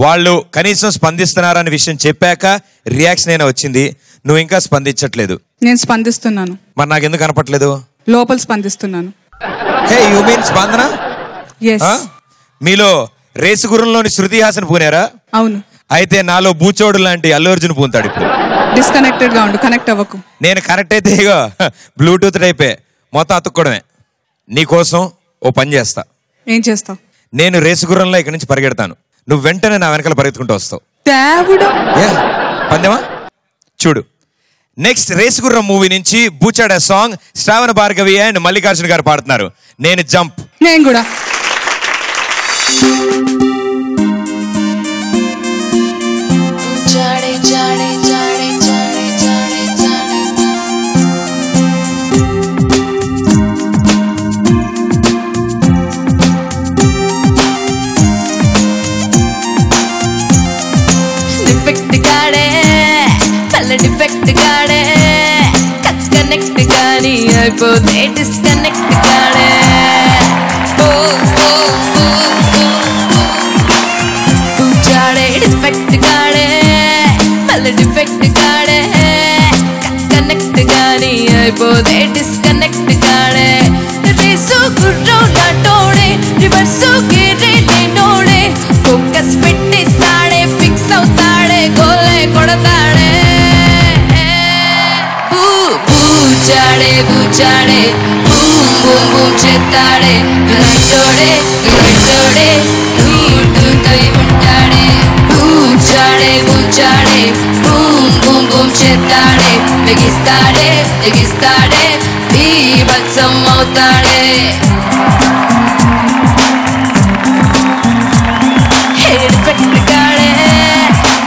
వాళ్ళు కనీసం స్పందిస్తున్నారనే విషయం చెప్పాక రియాక్షన్ అయినా వచ్చింది. నువ్వు ఇంకా స్పందించట్లేదు. నేను స్పందిస్తున్నాను. మరి నాకు ఎందుకు కనపట్లేదు? లోపల స్పందిస్తున్నాను. హే యు మీన్ స్పందన? yes. మీలో రేసు గుర్రంలోని శృతి హాసన్ పూనారా? అవును. అయితే నాలో బూచోడు లాంటి అల్లు అర్జున్ పూంతాడు ఇప్పుడు. డిస్కనెక్టెడ్ గా ఉండు, కనెక్ట్ అవ్వకు. నేను కనెక్ట్ అయితే ఇగో బ్లూటూత్ టైపే, మొత్తం అతుక్కోవడమే. నీకోసం ఓ పని చేస్తా. ఏం చేస్తావు? నేను రేసు గుర్రంలో ఇక్కడి నుంచి పరిగెడతాను, నువ్వు వెంటనే నా వెనకాల పరిగెత్తుకుంటూ వస్తావు. పందెమా? చూడు, నెక్స్ట్ రేసు గుర్రం మూవీ నుంచి బూచాడ సాంగ్ శ్రావణ భార్గవి అండ్ మల్లికార్జున గారు పాడుతున్నారు. నేను జంప్. నేను కూడా. డిఫెక్ట్ గాడే కనెక్ట్ గాని అయిపోతే డిస్కనెక్ట్ గాడే పూచాడే డిఫెక్ట్ గాడే మళ్ళీ డిఫెక్ట్ గాడే కనెక్ట్ గాని అయిపోతే డిస్కనెక్ట్ గాడే రేసు గుర్రం నాటోడే రివర్సు గేరే లేనోడే ఫోకస్ పెట్టిస్తాడే ఫిక్స్ అవుతాడే గోలే కొడతాడే బూచాడే బూచాడే బూమ్ బూమ్ బూమ్ చేస్తాడే గట్టోడే గట్టోడే రూటుకై ఉంటాడే బూచాడే బూచాడే బూమ్ బూమ్ బూమ్ చేస్తాడే తెగిస్తాడే తెగిస్తాడే బీభత్సం అవుతాడే డిఫెక్ట్ గాడే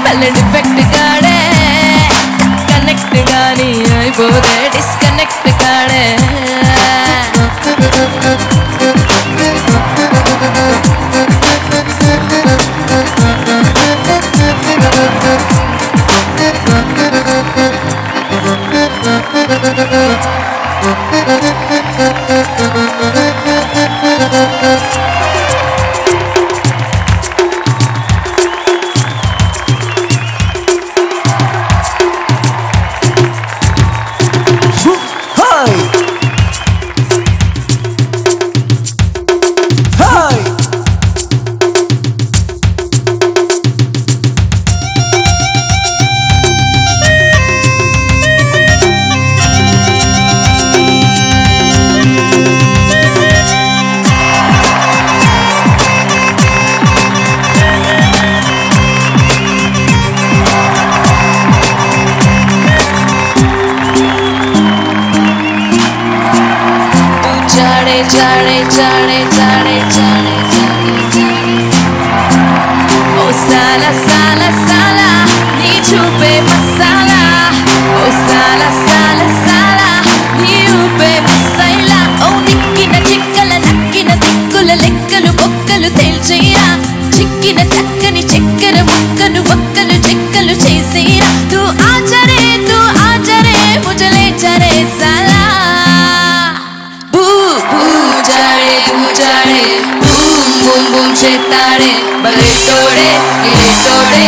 మళ్ళీ డిఫెక్ట్ గాడే కనెక్ట్ గాని అయిపోతే డిస్కనెక్ట్ గాడే जाने जाने जाने जाने ओ साला साला साला नी छुपे मसाला ओ साला साला साला नी ऊपे मसाला ओ निक्किन चिक्कल नक्किन दिक्कुल लెక్కలు బొక్కలు తేల్చేరా చిక్కిన చక్కని చక్కెర ముక్కలు బొక్కలు చెక్కలు చేసేరా తూ ఆచరే ముझे ले चरे साला బూచాడే బూచాడే బూమ్ బూమ్ బూమ్ చేస్తాడే బగెట్టోడే గిరెట్టోడే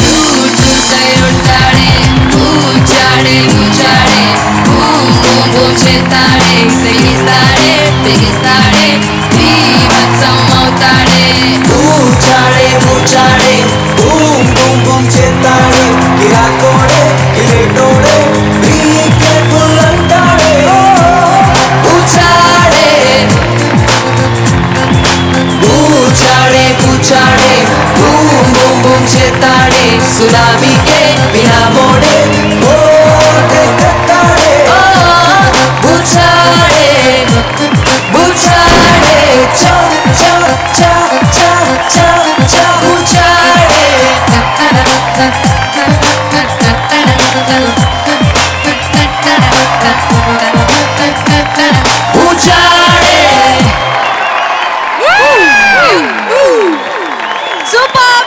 రూటుకై ఉంటాడే బూచాడే బూచాడే బూమ్ బూమ్ బూమ్ చేస్తాడే తెగిస్తాడే తెగిస్తాడే బీభత్సం అవుతాడే బూచాడే బూచాడే బూమ్ బూమ్ బూమ్ చేస్తాడే గిరాకోడే గిరెట్టోడే బీ కేర్ఫుల్ అంటాడే బూచాడే బూచాడే బూచాడే బూమ్ బూమ్ బూమ్ చేస్తాడే సునామీ కే బినా మోడే ఓటే కట్టాడే బూచాడే బూచాడే చా చా చా చా చా చా బూచాడే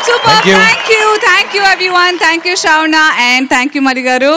Super. Thank you everyone. Thank you Shravana and thank you Mari garu.